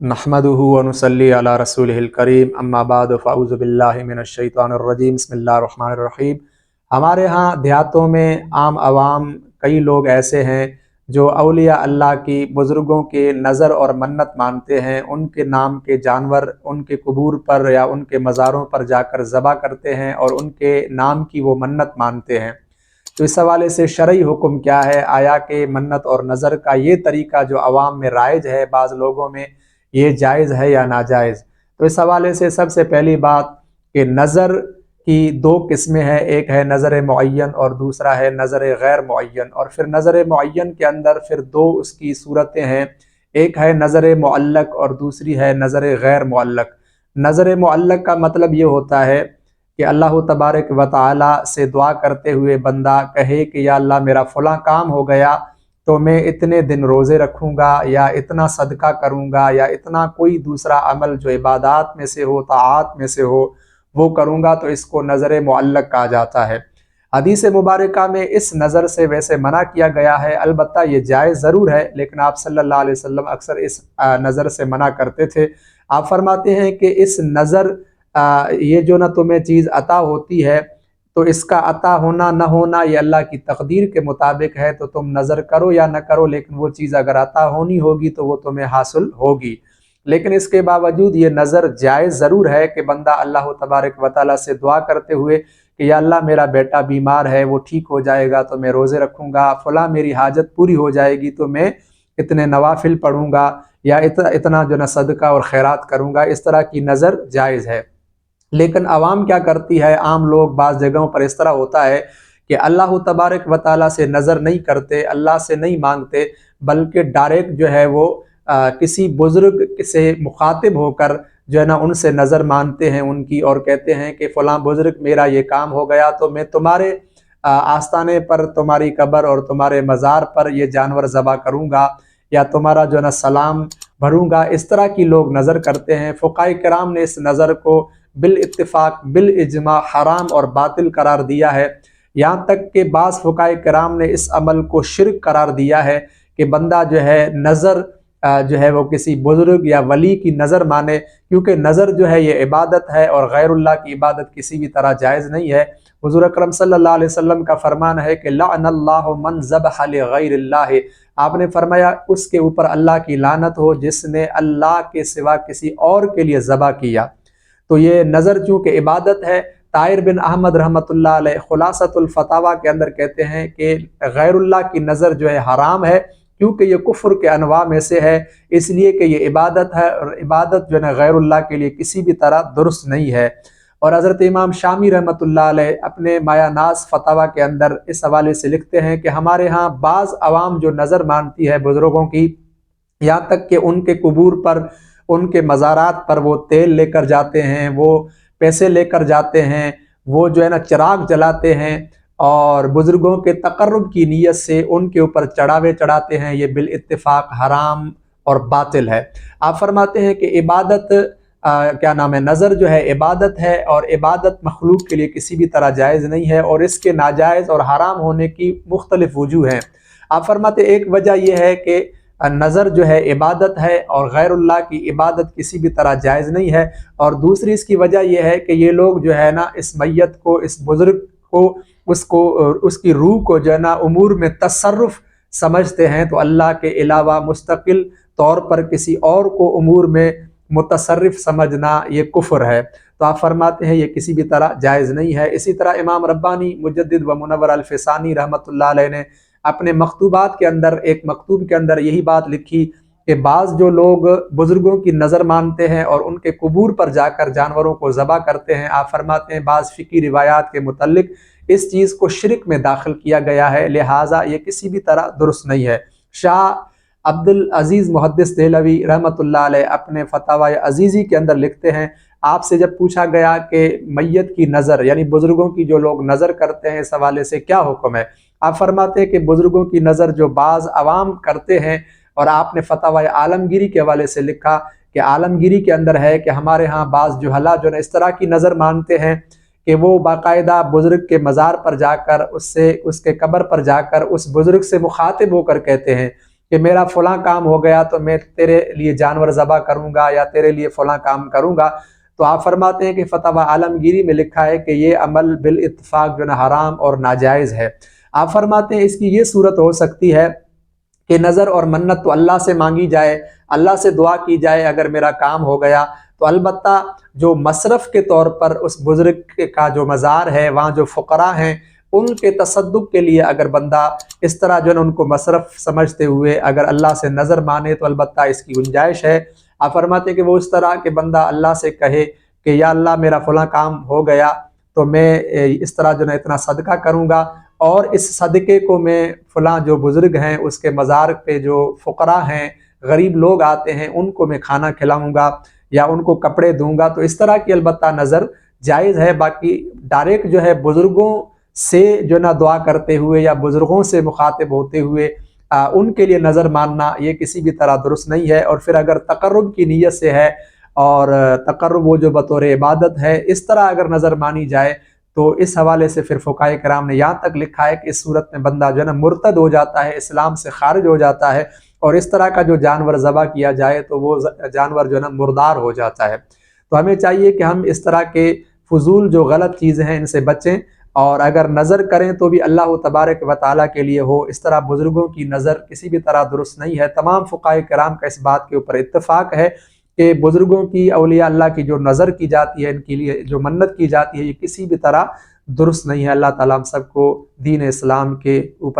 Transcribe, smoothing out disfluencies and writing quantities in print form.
नहमदुहु व नुसल्ली अला रसूलिहिल करीम अम्मा बाद फ़अऊज़ु बिल्लाहि मिनश्शैतानिर रजीम बिस्मिल्लाहिर रहमानिर रहीम। हमारे यहाँ देहातों में आम आवाम कई लोग ऐसे हैं जो अलिया अल्लाह की बुज़ुर्गों के नज़र और मन्नत मानते हैं, उनके नाम के जानवर उनके कबूर पर या उनके मज़ारों पर जाकर ज़बह करते हैं और उनके नाम की वो मन्नत मानते हैं। तो इस हवाले से शरई हुक्म क्या है, आया कि मन्नत और नज़र का ये तरीका जो अवाम में राइज है, बाज़ लोगों में, ये जायज़ है या नाजायज़। तो इस हवाले से सबसे पहली बात कि नज़र की दो किस्में हैं, एक है नज़र मुअय्यन और दूसरा है नज़र गैर मुअय्यन। और फिर नज़र मुअय्यन के अंदर फिर दो उसकी सूरतें हैं, एक है नज़र मुअल्लक और दूसरी है नज़र गैर मुअल्लक। नज़र मुअल्लक का मतलब ये होता है कि अल्लाह तबारक व तआला से दुआ करते हुए बंदा कहे कि या अल्लाह मेरा फ़लाँ काम हो गया तो मैं इतने दिन रोज़े रखूँगा या इतना सदका करूँगा या इतना कोई दूसरा अमल जो इबादात में से हो, ताआत में से हो, वो करूँगा, तो इसको नज़र मुअल्लक कहा जाता है। हदीस मुबारका में इस नज़र से वैसे मना किया गया है, अलबत्ता ये जायज़ ज़रूर है, लेकिन आप सल्लल्लाहु अलैहि वसल्लम अक्सर इस नज़र से मना करते थे। आप फरमाते हैं कि इस नज़र ये जो ना तुम्हें चीज़ अता होती है तो इसका अता होना न होना ये अल्लाह की तकदीर के मुताबिक है, तो तुम नज़र करो या न करो, लेकिन वो चीज़ अगर अता होनी होगी तो वो तुम्हें हासिल होगी। लेकिन इसके बावजूद ये नज़र जायज़ ज़रूर है कि बंदा अल्लाह तबारक व तआला से दुआ करते हुए कि या अल्लाह मेरा बेटा बीमार है, वो ठीक हो जाएगा तो मैं रोज़े रखूँगा, फ़लाँ मेरी हाजत पूरी हो जाएगी तो मैं इतने नवाफिल पढ़ूँगा या इतना जो ना सदका और खैरात करूँगा। इस तरह की नज़र जायज़ है। लेकिन आवाम क्या करती है, आम लोग बाज़ जगहों पर इस तरह होता है कि अल्लाह तबारक व तआला से नज़र नहीं करते, अल्लाह से नहीं मांगते, बल्कि डायरेक्ट जो है वो किसी बुज़ुर्ग से मुखातिब होकर जो है ना उनसे नज़र मानते हैं उनकी, और कहते हैं कि फ़लाँ बुज़ुर्ग मेरा ये काम हो गया तो मैं तुम्हारे आस्ताने पर, तुम्हारी कब्र और तुम्हारे मज़ार पर ये जानवर ज़बह करूँगा या तुम्हारा जो है ना सलाम भरूँगा। इस तरह की लोग नज़र करते हैं। फ़ुक़हाए किराम ने इस नज़र को बिल इत्तिफ़ाक़ बिल इज्मा हराम और बातिल करार दिया है। यहाँ तक कि बाज़ फ़ुक़हाए किराम ने इस अमल को शिर्क करार दिया है कि बंदा जो है नज़र जो है वो किसी बुज़ुर्ग या वली की नज़र माने, क्योंकि नज़र जो है ये इबादत है और गैरुल्लाह की इबादत किसी भी तरह जायज़ नहीं है। हुज़ूर अकरम सल्लल्लाहु अलैहि वसल्लम का फरमान है कि लअनल्लाहु मन ज़बह लिगैरिल्लाह, आपने फरमाया उसके ऊपर अल्लाह की लानत हो जिसने अल्लाह के सिवा किसी और के लिए ज़बह किया। तो ये नज़र चूँकि इबादत है, ताहिर बिन अहमद रहमतुल्लाह अलैह खुलासतुल फतावा के अंदर कहते हैं कि गैरुल्लाह की नज़र जो है हराम है, क्योंकि ये कुफ्र के अनवा में से है, इसलिए कि ये इबादत है और इबादत जो है गैरुल्लाह के लिए किसी भी तरह दुरुस्त नहीं है। और हज़रत इमाम शामी रहमतुल्लाह अलैह अपने मायानाज़ फतावा के अंदर इस हवाले से लिखते हैं कि हमारे यहाँ बाज़ अवाम जो नज़र मानती है बुज़ुर्गों की, यहाँ तक कि उनके कबूर पर, उनके मज़ारात पर वो तेल लेकर जाते हैं, वो पैसे लेकर जाते हैं, वो जो है ना चिराग जलाते हैं और बुज़ुर्गों के तक़र्रुब की नीयत से उनके ऊपर चढ़ावे चढ़ाते हैं। ये बिल इत्तिफ़ाक़ हराम और बातिल है। आप फरमाते हैं कि इबादत क्या नाम है, नज़र जो है इबादत है और इबादत मखलूक के लिए किसी भी तरह जायज़ नहीं है और इसके नाजायज़ और हराम होने की मुख्तलिफ वजूह हैं। आप फरमाते एक वजह यह है कि नज़र जो है इबादत है और गैरुल्लाह की इबादत किसी भी तरह जायज़ नहीं है, और दूसरी इसकी वजह यह है कि ये लोग जो है ना इस मैयत को, इस बुज़ुर्ग को, उसको, उसकी रूह को जो है ना उमूर में तसर्रुफ़ समझते हैं, तो अल्लाह के अलावा मुस्तकिल तौर पर किसी और को उमूर में मुतसर्रिफ़ समझना ये कुफ्र है। तो आप फरमाते हैं ये किसी भी तरह जायज़ नहीं है। इसी तरह इमाम रब्बानी मुजद्दिद व मुनव्वर अल-फ़सानी रहमतुल्लाह अलैह ने अपने मकतूबात के अंदर, एक मकतूब के अंदर यही बात लिखी कि बाज़ जो लोग बुज़ुर्गों की नज़र मानते हैं और उनके कबूर पर जाकर जानवरों को ज़बह करते हैं, आप फरमाते हैं बाज़ फ़िकी रिवायात के मुतल्लिक़ इस चीज़ को शिरक में दाखिल किया गया है, लिहाजा ये किसी भी तरह दुरुस्त नहीं है। शाह अब्दुल अज़ीज़ मुहद्दिस देहलवी रहमतुल्लाह अलैह अपने फतावा अज़ीज़ी के अंदर लिखते हैं, आपसे जब पूछा गया कि मैयत की नज़र यानी बुज़ुर्गों की जो लोग नज़र करते हैं इस हवाले से क्या हुक्म है, आप फरमाते हैं कि बुज़ुर्गों की नज़र जो बाज़ अवाम करते हैं, और आपने फतावा आलमगीरी के हवाले से लिखा कि आलमगीरी के अंदर है कि हमारे यहाँ बाज़ जुहला जो है इस तरह की नज़र मानते हैं कि वो बाकायदा बुज़ुर्ग के मज़ार पर जाकर, उससे, उसके कब्र पर जाकर उस बुज़ुर्ग से मुखातिब होकर कहते हैं کہ میرا فلاں کام ہو گیا تو میں تیرے لیے جانور ذبح کروں گا یا تیرے لیے فلاں کام کروں گا، تو آپ فرماتے ہیں کہ فتویٰ عالمگیری میں لکھا ہے کہ یہ عمل بالاتفاق جو ہے حرام اور ناجائز ہے۔ آپ فرماتے ہیں اس کی یہ صورت ہو سکتی ہے کہ نظر اور منت تو اللہ سے مانگی جائے، اللہ سے دعا کی جائے اگر میرا کام ہو گیا، تو البتہ جو مصرف کے طور پر اس بزرگ کا جو مزار ہے، وہاں جو فقراء ہیں ان کے تصدق کے لیے اگر بندہ اس طرح جو ہے ان کو مصرف سمجھتے ہوئے اگر اللہ سے نظر مانے تو البتہ اس کی گنجائش ہے۔ آپ فرماتے کہ وہ اس طرح کہ بندہ اللہ سے کہے کہ یا اللہ میرا فلاں کام ہو گیا تو میں اس طرح جو ہے اتنا صدقہ کروں گا، اور اس صدقے کو میں فلاں جو بزرگ ہیں اس کے مزار پہ جو فقراء ہیں، غریب لوگ آتے ہیں، ان کو میں کھانا کھلاؤں گا یا ان کو کپڑے دوں گا، تو اس طرح کی البتہ نظر جائز ہے۔ باقی ڈائریکٹ جو ہے بزرگوں سے جو نہ دعا کرتے ہوئے یا بزرگوں سے مخاطب ہوتے ہوئے ان کے لیے نظر ماننا یہ کسی بھی طرح درست نہیں ہے۔ اور پھر اگر تقرب کی نیت سے ہے اور تقرب وہ جو بطور عبادت ہے، اس طرح اگر نظر مانی جائے تو اس حوالے سے پھر فقہائے کرام نے یہاں تک لکھا ہے کہ اس صورت میں بندہ جو ہے نا مرتد ہو جاتا ہے، اسلام سے خارج ہو جاتا ہے، اور اس طرح کا جو جانور ذبح کیا جائے تو وہ جانور جو ہے نا مردار ہو جاتا ہے۔ تو ہمیں چاہیے کہ ہم اس طرح کے فضول جو غلط چیزیں ہیں ان سے بچیں، اور اگر نظر کریں تو بھی اللہ تبارک و تعالیٰ کے لیے ہو، اس طرح بزرگوں کی نظر کسی بھی طرح درست نہیں ہے۔ تمام فقہائے کرام کا اس بات کے اوپر اتفاق ہے کہ بزرگوں کی، اولیاء اللہ کی جو نظر کی جاتی ہے، ان کے لیے جو منت کی جاتی ہے، یہ کسی بھی طرح درست نہیں ہے۔ اللہ تعالیٰ ہم سب کو دین اسلام کے اوپر